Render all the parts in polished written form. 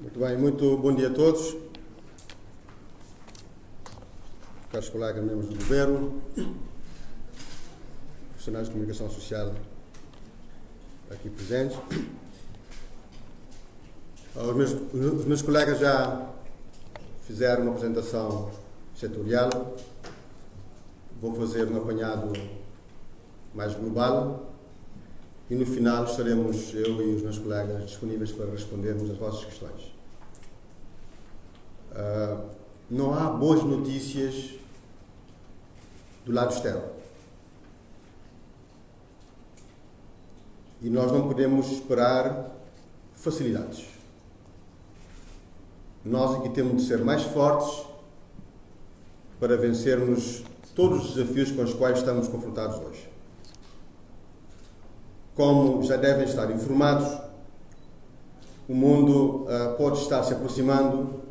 Muito bem, muito bom dia a todos, caros colegas, membros do Governo, profissionais de comunicação social aqui presentes. Os meus colegas já fizeram uma apresentação setorial, vou fazer um apanhado mais global e no final estaremos eu e os meus colegas disponíveis para respondermos as vossas questões. Não há boas notícias do lado externo. E nós não podemos esperar facilidades. Nós aqui temos de ser mais fortes para vencermos todos os desafios com os quais estamos confrontados hoje. Como já devem estar informados, o mundo pode estar se aproximando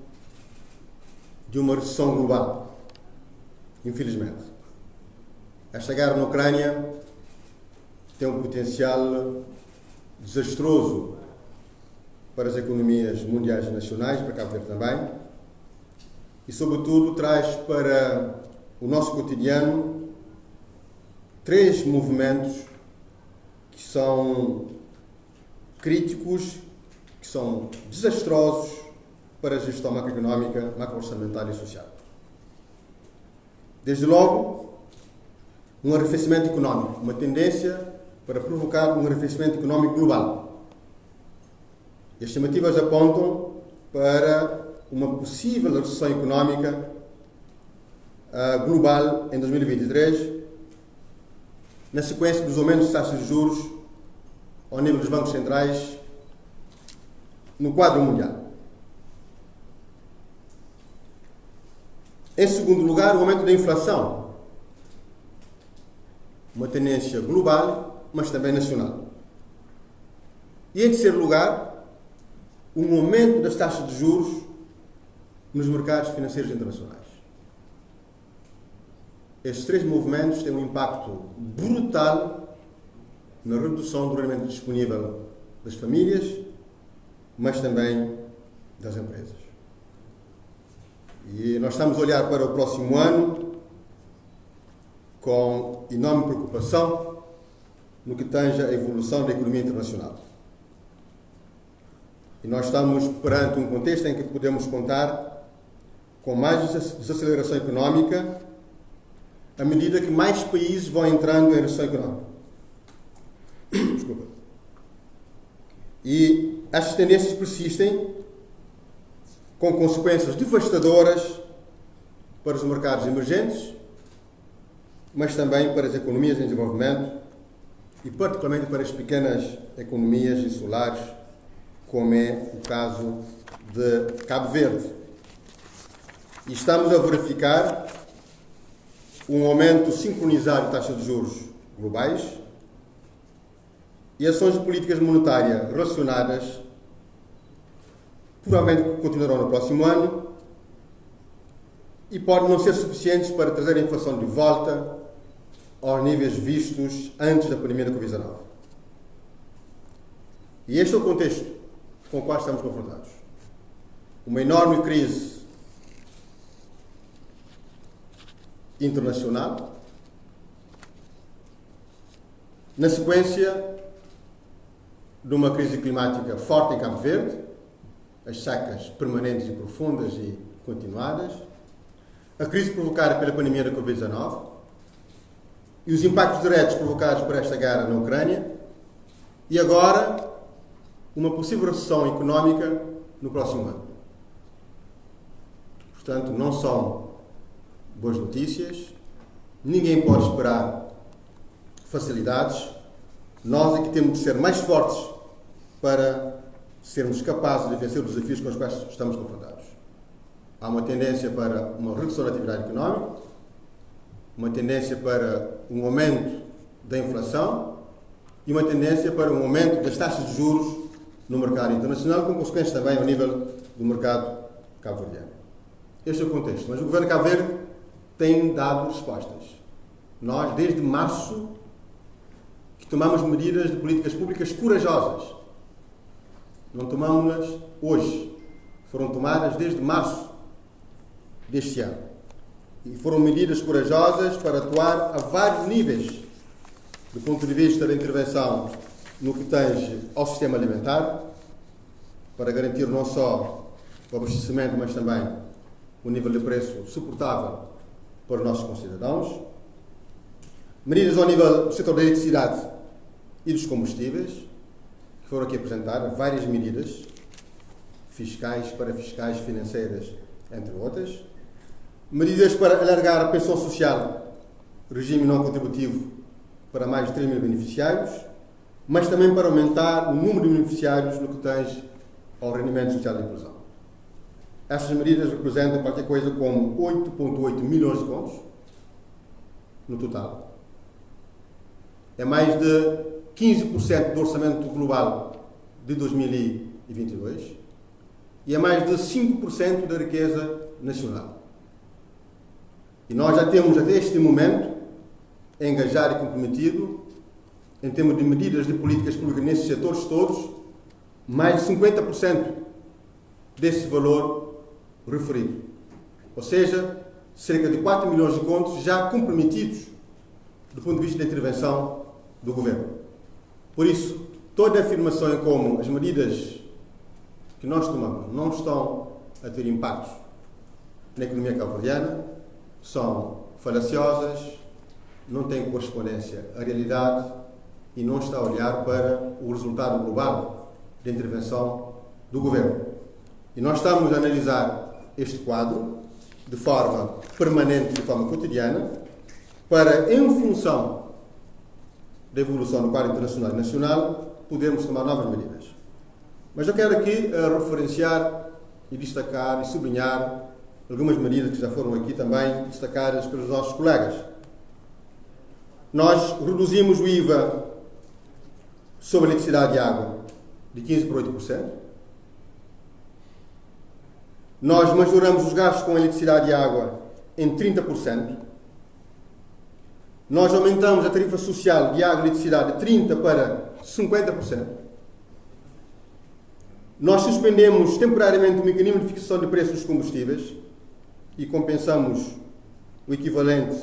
de uma recessão global, infelizmente. Esta guerra na Ucrânia tem um potencial desastroso para as economias mundiais e nacionais, para Cabo Verde também, e sobretudo traz para o nosso cotidiano três movimentos que são críticos, que são desastrosos para a gestão macroeconómica, macro-orçamental e social. Desde logo, um arrefecimento económico, uma tendência para provocar um arrefecimento económico global. E as estimativas apontam para uma possível recessão económica global em 2023, na sequência dos aumentos de taxas de juros ao nível dos bancos centrais no quadro mundial. Em segundo lugar, o aumento da inflação, uma tendência global, mas também nacional. E em terceiro lugar, um aumento das taxas de juros nos mercados financeiros internacionais. Estes três movimentos têm um impacto brutal na redução do rendimento disponível das famílias, mas também das empresas. E nós estamos a olhar para o próximo ano com enorme preocupação no que tange a evolução da economia internacional. E nós estamos perante um contexto em que podemos contar com mais desaceleração económica à medida que mais países vão entrando em recessão económica. Desculpa. E estas tendências persistem com consequências devastadoras para os mercados emergentes, mas também para as economias em desenvolvimento e particularmente para as pequenas economias insulares, como é o caso de Cabo Verde. E estamos a verificar um aumento sincronizado de taxas de juros globais e ações de políticas monetárias relacionadas provavelmente continuarão no próximo ano e podem não ser suficientes para trazer a inflação de volta aos níveis vistos antes da pandemia da Covid-19. E este é o contexto com o qual estamos confrontados. Uma enorme crise internacional, na sequência de uma crise climática forte em Cabo Verde, as secas permanentes e profundas e continuadas, a crise provocada pela pandemia da Covid-19 e os impactos diretos provocados por esta guerra na Ucrânia e agora uma possível recessão económica no próximo ano. Portanto, não são boas notícias, ninguém pode esperar facilidades, nós é que temos de ser mais fortes para sermos capazes de vencer os desafios com os quais estamos confrontados. Há uma tendência para uma redução da atividade económica, uma tendência para um aumento da inflação e uma tendência para um aumento das taxas de juros no mercado internacional, com consequências também ao nível do mercado cabo-verdiano. Este é o contexto. Mas o governo de Cabo Verde tem dado respostas. Nós, desde março, que tomamos medidas de políticas públicas corajosas. Não tomamos-las hoje. foram tomadas desde março deste ano. E foram medidas corajosas para atuar a vários níveis, do ponto de vista da intervenção no que tange ao sistema alimentar, para garantir não só o abastecimento, mas também o nível de preço suportável para os nossos concidadãos. Medidas ao nível do setor da eletricidade e dos combustíveis, que foram aqui apresentadas, várias medidas fiscais, parafiscais, financeiras, entre outras. Medidas para alargar a pensão social, regime não contributivo, para mais de 3 mil beneficiários, mas também para aumentar o número de beneficiários no que tange ao rendimento social de inclusão. Essas medidas representam qualquer coisa como 8,8 milhões de contos no total. É mais de 15% do orçamento global de 2022 e é mais de 5% da riqueza nacional. E nós já temos, até este momento, engajado e comprometido, em termos de medidas de políticas públicas nesses setores todos, mais de 50% desse valor referido. Ou seja, cerca de 4 milhões de contos já comprometidos do ponto de vista da intervenção do Governo. Por isso, toda a afirmação em como as medidas que nós tomamos não estão a ter impactos na economia cabo-verdiana são falaciosas, não têm correspondência à realidade e não está a olhar para o resultado global da intervenção do Governo. E nós estamos a analisar este quadro de forma permanente, de forma cotidiana, para, em função da evolução do quadro internacional e nacional, podermos tomar novas medidas. Mas eu quero aqui referenciar e destacar e sublinhar algumas medidas que já foram aqui também destacadas pelos nossos colegas. Nós reduzimos o IVA sobre eletricidade e água de 15% para 8%. Nós majoramos os gastos com eletricidade e água em 30%. Nós aumentamos a tarifa social de água e eletricidade de 30% para 50%. Nós suspendemos temporariamente o mecanismo de fixação de preços dos combustíveis e compensamos o equivalente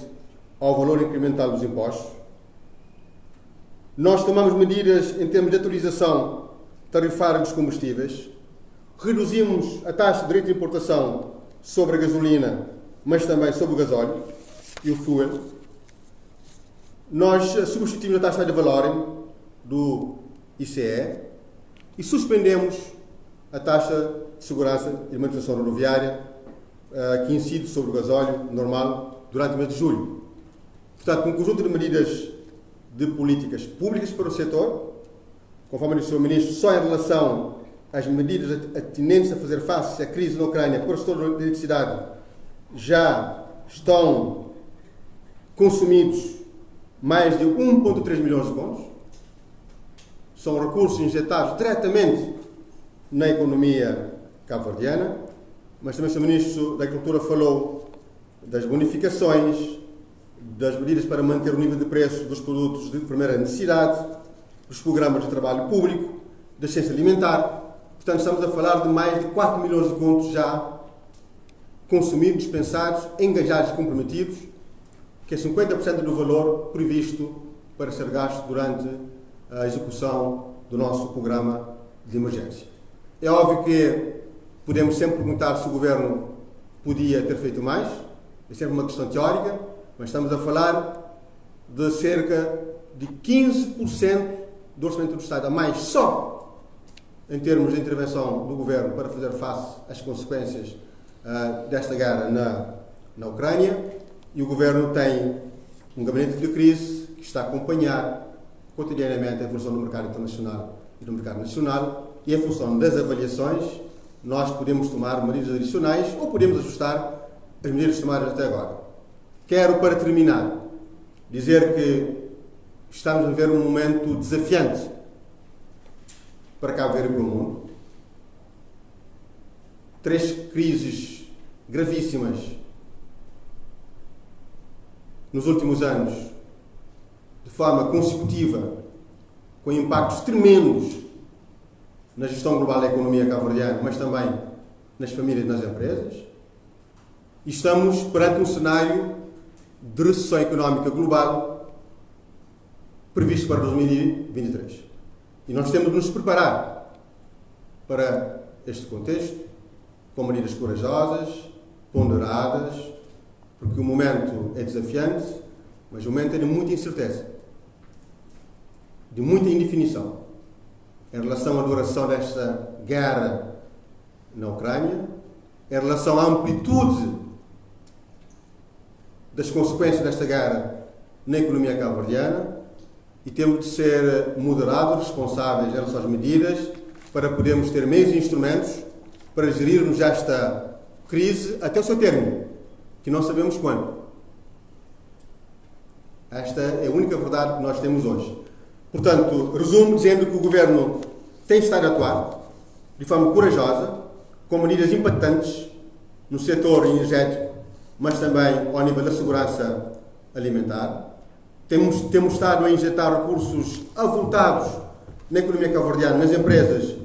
ao valor incremental dos impostos. Nós tomamos medidas em termos de atualização tarifária dos combustíveis, reduzimos a taxa de direito de importação sobre a gasolina, mas também sobre o gasóleo e o fuel. Nós substituímos a taxa de valorem do ICE e suspendemos a taxa de segurança e manutenção rodoviária que incide sobre o gasóleo normal durante o mês de julho. Portanto, um conjunto de medidas de políticas públicas para o setor, conforme disse o Sr. Ministro, só em relação às medidas atinentes a fazer face à crise na Ucrânia para o setor da eletricidade já estão consumidos mais de 1,3 milhões de contos. São recursos injetados diretamente na economia cabo-verdiana, mas também o Sr. Ministro da Agricultura falou das bonificações, das medidas para manter o nível de preço dos produtos de primeira necessidade, dos programas de trabalho público, da ciência alimentar. Portanto, estamos a falar de mais de 4 milhões de contos já consumidos, dispensados, engajados e comprometidos, que é 50% do valor previsto para ser gasto durante a execução do nosso programa de emergência. É óbvio que podemos sempre perguntar se o Governo podia ter feito mais, é sempre uma questão teórica, mas estamos a falar de cerca de 15% do orçamento do Estado a mais só em termos de intervenção do Governo para fazer face às consequências desta guerra na Ucrânia, e o Governo tem um gabinete de crise que está a acompanhar cotidianamente a evolução do mercado internacional e do mercado nacional, e em função das avaliações nós podemos tomar medidas adicionais ou podemos ajustar as medidas tomadas até agora. Quero, para terminar, dizer que estamos a viver um momento desafiante para Cabo Verde e para o mundo. 3 crises gravíssimas nos últimos anos, de forma consecutiva, com impactos tremendos na gestão global da economia cabo-verdiana, mas também nas famílias e nas empresas. E estamos perante um cenário de recessão económica global previsto para 2023. E nós temos de nos preparar para este contexto com medidas corajosas, ponderadas, porque o momento é desafiante, mas o momento é de muita incerteza, de muita indefinição em relação à duração desta guerra na Ucrânia, em relação à amplitude das consequências desta guerra na economia cabo-verdiana, e temos de ser moderados, responsáveis em relação às medidas, para podermos ter meios e instrumentos para gerirmos esta crise até o seu término, que não sabemos quando. Esta é a única verdade que nós temos hoje. Portanto, resumo dizendo que o Governo tem estado a atuar de forma corajosa, com medidas impactantes no setor energético, mas também ao nível da segurança alimentar. Temos estado a injetar recursos avultados na economia cabo-verdiana, nas empresas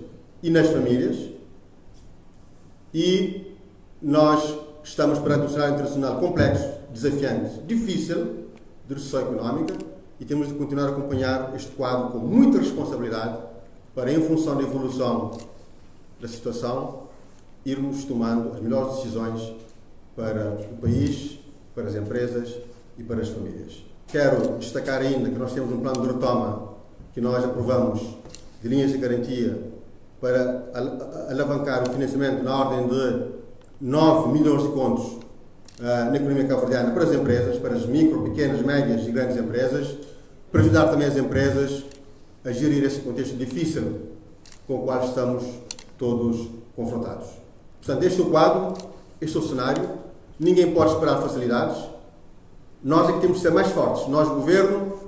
e nas famílias. E nós estamos perante um cenário internacional complexo, desafiante, difícil, de recessão económica, e temos de continuar a acompanhar este quadro com muita responsabilidade para, em função da evolução da situação, irmos tomando as melhores decisões para o país, para as empresas e para as famílias. Quero destacar ainda que nós temos um plano de retoma que nós aprovamos de linhas de garantia para alavancar o financiamento na ordem de 9 milhões de contos na economia cabo-verdiana para as empresas, para as micro, pequenas, médias e grandes empresas, para ajudar também as empresas a gerir esse contexto difícil com o qual estamos todos confrontados. Portanto, este é o quadro, este é o cenário. Ninguém pode esperar facilidades. Nós é que temos de ser mais fortes, nós Governo,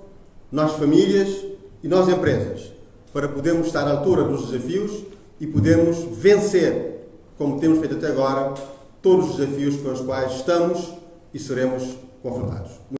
nós famílias e nós empresas, para podermos estar à altura dos desafios e podermos vencer, como temos feito até agora, todos os desafios com os quais estamos e seremos confrontados.